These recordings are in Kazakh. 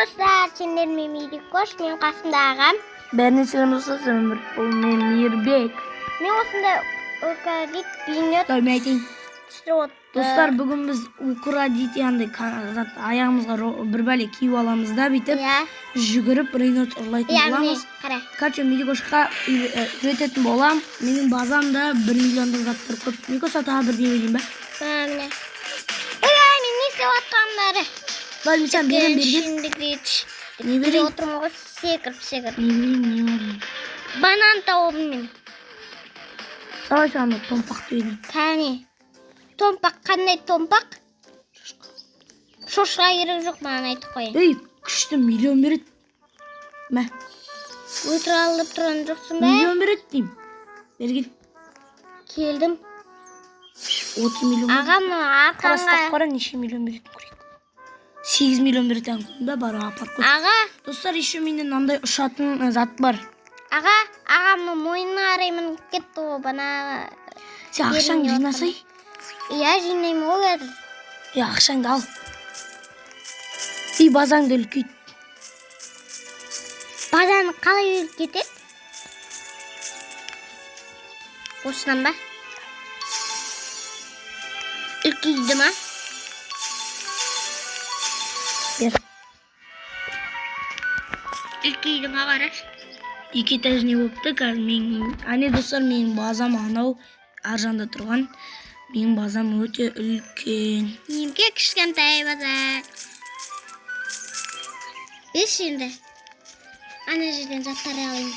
достар, сендер мемейді көш, мен қасымда ағам. Бәріне сәлем достар, бұл мен Мейірбек. Мен осында өкәдет бейнет Мен айтайын. түсіріп отты. Достар, бүгін біз украдит янды аяғымызға бір бәле киіп аламыз да бүйтіп жүгіріп рейнот ұрлайтын боламыз. Короче, мен кошқа үйрететін болам. Менің базамда 1 миллиондық заттар көп. Мен коса тағы бір демейден бә? Міне. Ой, мен не істеп атқандары? Бәлім сен берем. Не берем? Отырмын ғой, секіріп. Не берем, не берем? Банан тауым мен. Давай саны томпақты берем. Кәне. Томпақ, қандай томпақ? Шошқа керек жоқ, маған айтып қойын. Ей, күшті миллион береді. Мә. Өтір алып тұрған жоқсын бә? Миллион береді дейм. Берген. Келдім. 30 миллион. Ағам арқанға. Қарастап қара неше миллион береді көрейік. 8 миллион береді әңгімді бар апарып қой. Аға. Достар, еще менен мынандай ұшатын зат бар. Аға, ағамның мойнына қараймын кетті ғой бана. Сен ақшаңды жинасай. Иә, жинаймын ғой қазір. Ақшаңды ал. И базаңды үлкейт. Базаны қалай үлкейтеді? Осынан ба? Үлкейді ма? Бер. Үлкейді ма қараш? 2 этажный болыпты. Қазір мен, әне достар, менің базам анау аржанда тұрған. Менің базам өте үлкен. Немке кішкентай база. Бес енді. Ана жерден заттар алайын.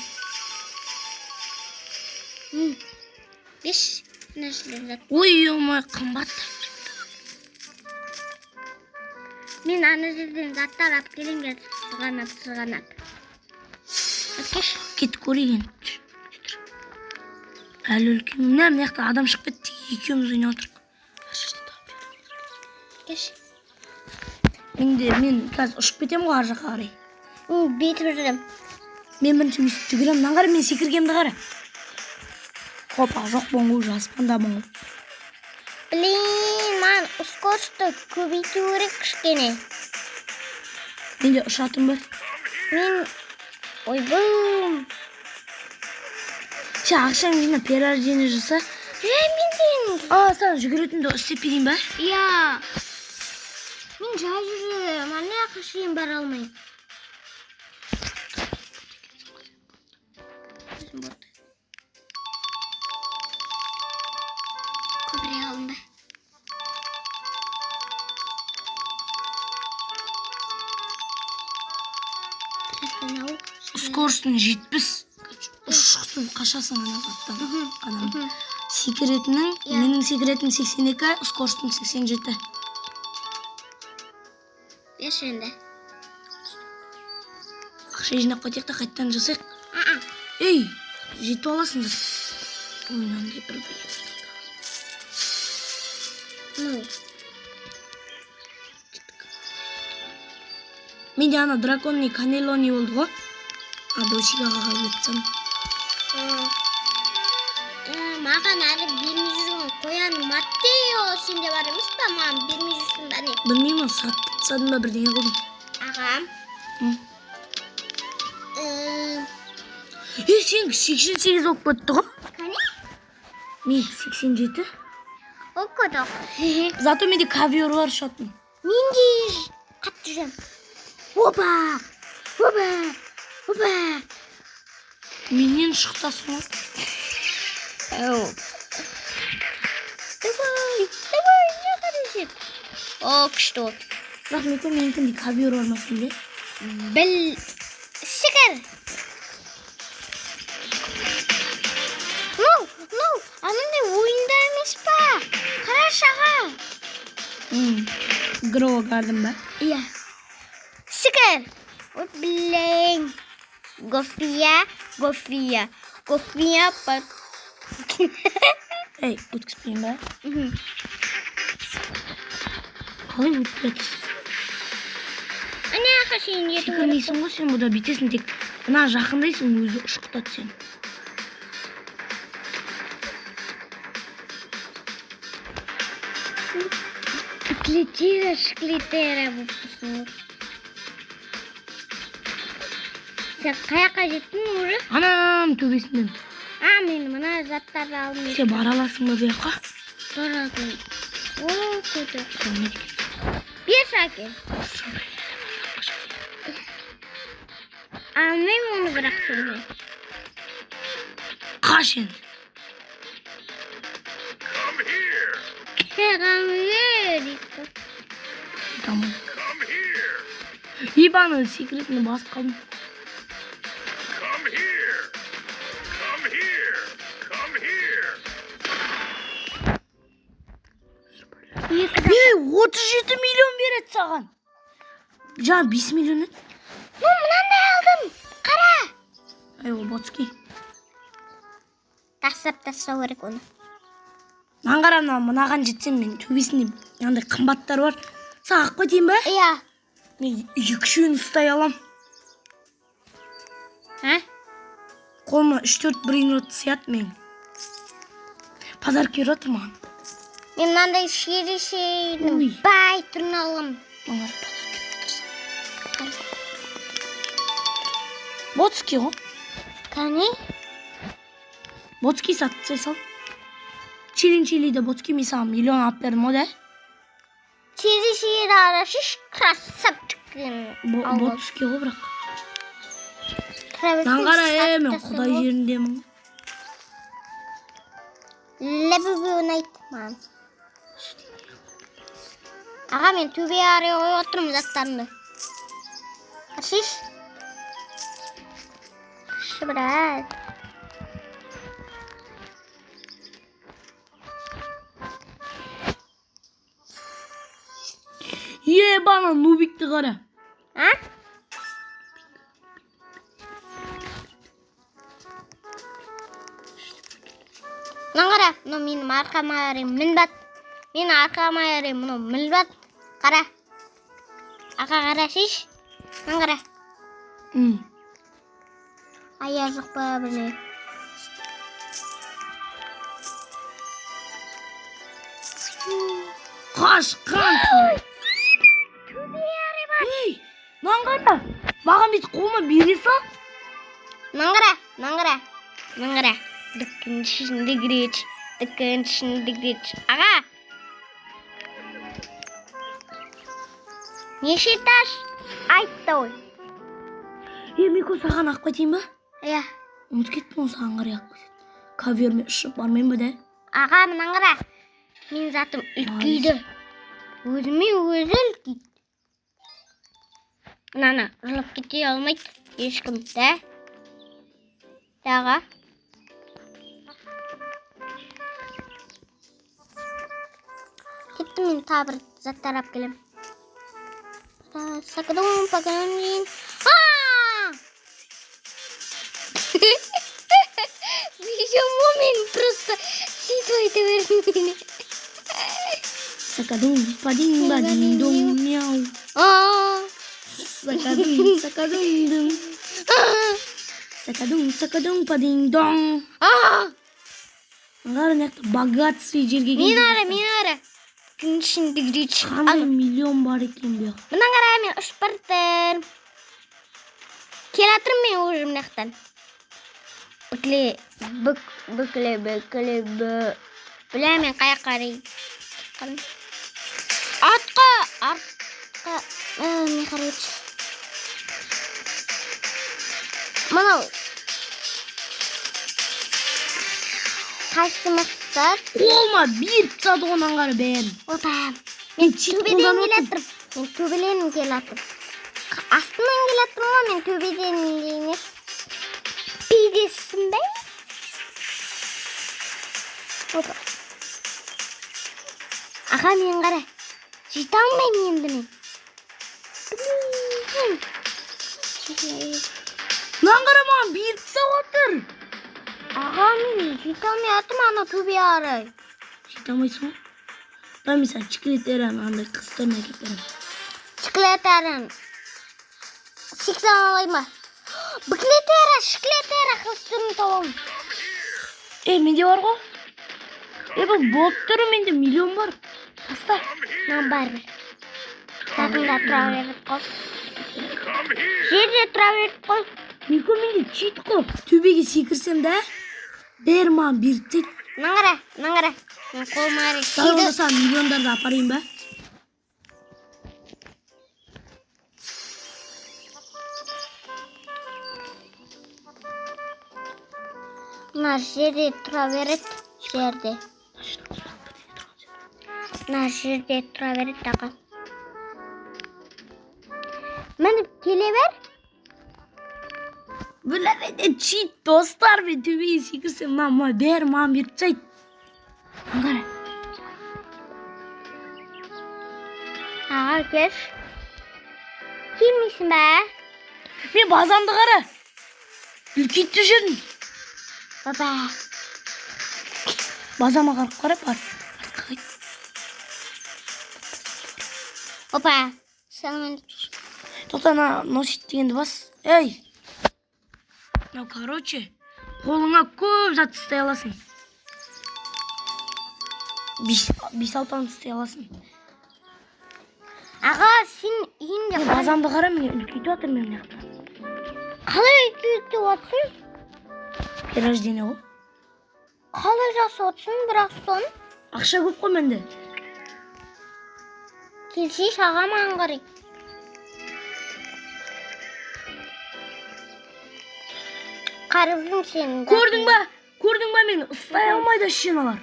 Бес. Ана жерден заттар. Ой, омай, қымбат. Мен ана жерден заттар алып келемін. Сырғанап. Өткеш. Кет көрейін. Әлі үлкен. Мына жақта адам шығып кетті. Екеуміз ойнап отырмық. Кеш. Мен қазір ұшып кетемін ғой ар жаққа қарай. Бетіп жүрдім. Мен бірінші жүгірем. Мынаған қара, мен секіргенді қара. Хопа, жоқ болғың ғой, аспанда болғың ғой. Блин, маған скоростьті көбейту керек кішкене. Менде ұшатым бар. Мен... Ойбым. Сен ақшаң жина перерождение жаса. Мен Саған жүгіретінді істеп берейін ба? Иә. Мен жай жүрем. Ана ақшайын бара алмайым. Көбірек алдым ба? Скоростың 70. Ұшқысың қашасың ана заттан. Адам. Секретінің, менің секретім 82, скоростың 87. Беш енді. Ақша жинап қайтайық та қайттан жасайық. Ей, жетіп аласың да. Ойнан деп бір бөлек. Менде ана драконный канелони болды ғой. Досигаға қалбетсам. Маған әрі бермей жүрген қоян Маттео сенде бар емес па? Маған бермей жүрсің бәне. Білмеймін, сатсадым ба бірдеңе қылдым. Ағам. Сен 88 оқып өтті ғой? Қане? Мен 87. Оқыдық. Зато менде ковер бар шатын. Менде қатты жүрем. Опа! Менен шықтасың ғой. Давай, не қарайсың? Күшті от. Бірақ менде ковер бар ма сенде? Секір. Анандай ойында емес па? Қараш аға. Гроу гардым ба? Иә. Секір. Ой, блин. Гофия. Ей, өткіспейін ба? Қалай өткіспейін? Ана аға сен еді. Секірмейсің ғой сен, бұда бетесің тек. Мына жақындайсың, өзі ұшқытады сен. Шклетера болып тұрсың. Sen kayağa jettin уже? Anam төбесінен. Men mına zatlarni almayayım. Sen bara alasың ба бұяққа? Baradım. Oo kötü. Bir sakin. Almayayım onu bıraktım ben. Қаш енді. Peygamber. Tamam. Ебаный секретный басып қалдым. Ей, 37 миллион береді саған. Жаңа 5 миллион еді. Mınандай aldım. Kara. Ай, ол ботский. Тастау керек оны. Маған қара, мынаған жетсем мен төбесінде мынандай қымбаттар бар. Саған аққа дейін ба? Иә. Мен 2-3-ін ұстай алам. Қолыма 3-4 брейнрот сияды мен. Подарок беріп отыр маған. Мен мынандай ширешейдің Ой. бай түрін алам. Маған подарок беріп отырсың. Ботский ғой. Кәне? Ботский сатсай сал. Чилин-чилиде ботский мен саған миллион алып бердім о да. Ширешейді арашыш красавчикін. Ботский ғой бірақ. Маған қара, мен құдай жеріндемін. Ләбігі ұнайды маған. Аға, мен төбе арaya қойып отырмын заттарымды. Қаршиш. Қаршы біраз. Ебана нубикті қара. Мынаны қара, мынау менің арқама әрем мінбат. Менің арқама әрем мынау мінбат. Қара. Аға қара шеш. Мынаны қара. Аяқ жоқ па білмей. Қашқан. Төбе әрі бар. Ей, маған қара. Маған бет қолыма бере сал. Мынаны қара, мынаны қара. Мынаны қара. Дүккен ішінде кіреч. Дүккен ішінде кіреч. Аға. Неше этаж? Айтты ой. Мико саған аққа дейін ба? Иә. Ұмыт кеттім ол саған қарай аққа дейін. Ковермен ұшып бармайын ба да? Аға, мынаны қара. Мен затым үлкейді. Өзіме өзі үлкейді. Мынаны ұрлап кете алмайды. Ешкім, да? Аға. Кетті мен табыр заттар ап келем. Сакадон паганин. Почему мен просто ситуайте верни? Сакадун, падин, бадин, дум, мяу. Сакадун, сакадун, дум. Сакадун, сакадун, падин, дум. Ағар неқті богатстве жерге келді. Мен ара. Күн ішінде кіреч. Қандай миллион бар екен бе? Мына қара мен ұшып бардым. Келатырым мен уже мынақтан. Бүкіле. Біле мен қая қарай. Артқа. Не қарай өтіш. Мынау. Қайсы мақтар. Қолма бір тұсады онан қары бәрін. Отам. Мен чит қолдан келатырым. Мен төбеленім келатырым. Астынан келатырым ма мен төбеден емес. Пейдесін бе? Опа. Аға мен қара. Жете алмаймын енді мен. Мынан қара маған бір тұсап отыр. Аға мен жете алмай атым ана төбе арай. Жете алмайсың ба? Да мен саған чиклетерін андай қыстырын әкеп берем. Чиклетерін. Сексен алай ма? Бүклетері, шиклетері қыстырын табам. Менде бар ғой? Бұл болып тұры менде миллион бар. Таста. Мен бар бір. Сатында тұра беріп қол. Жерде тұра беріп қол. Miko mende cheat қой. Төбеге секірсем де берман бір тек. Маңғара. Мен қолыма қарай. Саған миллиондарды апарайын ба? Мына жерде тұра береді. Мына жерде тұра береді аға. Мініп келе бер. Бұларда cheat достар, мен төбеге секірсем мама берман бір тек. Қара. Аға кеш. Келмейсің бе? Мен базамды қара. Үлкейт жүрдім. Баба. Базама қарып қара бар. Опа. Саламын. Тоқтана носит дегенді бас. Ей. Ну, короче, қолыңа көп зат істей аласың. 5-6 таңды істей аласың. Аға, сен үйінде қара. Базамды қара, мен үлкейті атыр мен яқта. Қалай үлкейті отсын? Рождение ғой. Қалай жасы отсын, бірақ сон? Ақша көп қой менде. Келшей шаға маңғыры. Қарыбым сен. Көрдің ба? Мені ұстай алмайды шиналар.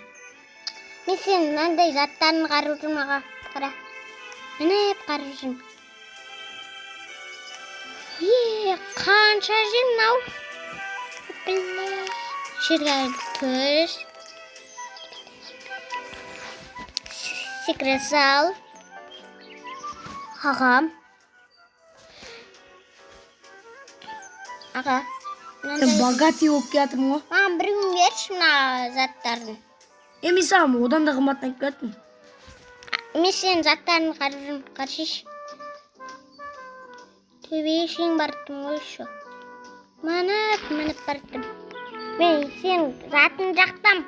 Мен сен мынандай заттарын қарыбым аға. Қара. Мініп қарыбым. Қанша жем нау? Жерге көз. Секрет зал. Ағам. Аға. Богатый болып келатырмын ғой. Маған бір күн берші мына заттардың. Мен саған одан да қымбаттан келаттым. Мен сен заттарын қаржым қаршиш. Төбеге шейін бардым ғой шо. Мініп бардым. Мен сен затын жақтам.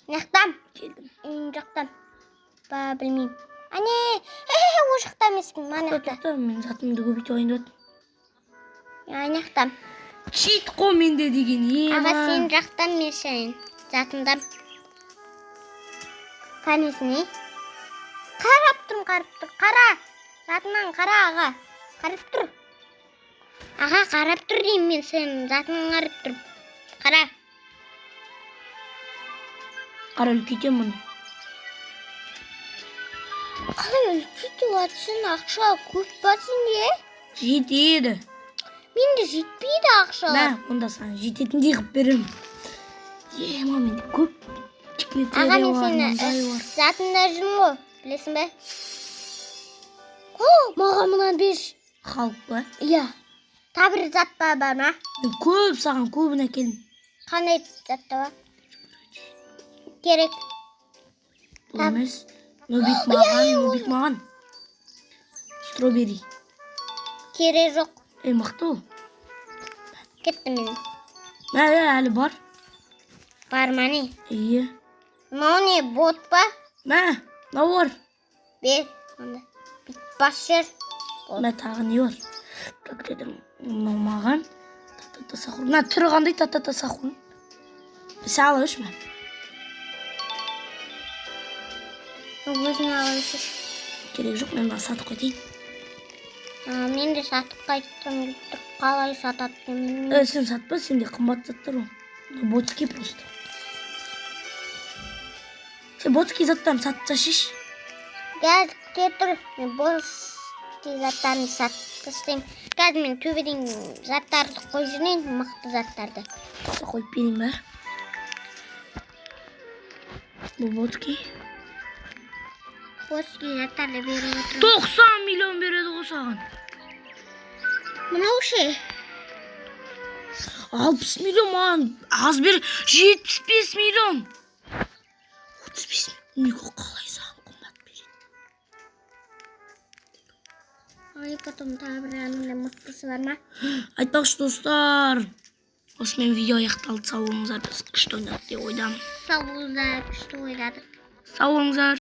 Жақтам. Үйін жақтам. Ба білмеймін. Ане, о жақтам есім. Мен затымды көбейте ойындат. Аяқтам. Cheat қой менде деген Аға сен жақтан мен сен затымдам. Қанесіне? Қарап тұрм. Қара. Затынан қара аға. Қарап тұр. Аға қарап тұр дейм мен сен затынан қарап тұр. Қара. Қара үлкейтем мұны. Қалай үлкейтіп атсын ақша көп па сенде? Жетеді. Менде жетпейді ақшалар. Мә, онда саған жететіндей қып берем. Менде көп. Аға мен сені затында жүрмін ғой, білесің бе? Маған мұнан бер. Халық ба? Иә. Табір зат ба бар ма? Мен көп саған көбін әкелдім. Қандай затта ба? Керек. Бұл емес. Нөбек маған. Стробери. Керек жоқ. Мықты ол. Кеттім мен. Әлі бар. Бар ма не? Иә. Мынау не, бот па? Мә, мынау бар. Бер. Бас жер. Тағы не бар? Как дедім, мынау маған. Та-та-та сақұрын. Түрі қандай та-та-та сақұрын. Сәл өш мә. Өзің алып үш. Керек жоқ, мен бақ сатып қайтайын. Мен де сатып қайттым. Қалай сататтым? Сен сатпа, сенде қымбат заттар ол. Ботский просто. Сен ботский заттарын сатса шеш. Қазір кетір. Мен ботский заттарын сатты істеймін. Қазір мен төбеден заттарды қой жүрейін, мықты заттарды. Қойып берейін бә. Бұл ботский. Ботский заттарды беріп отырмын. 90 миллион береді ғой саған. Мынау ше? 60 миллион маған аз бер. 75 миллион. 35 миллион қалай саған қымбат береді. Ай, потом тағы бір әнімде мықтысы бар ма? Айтпақшы достар, осымен видео аяқталды. Сау болыңыздар, біз күшті ойнадық деп ойдамын. Сау болыңыздар, күшті ойнадық. Сау болыңыздар.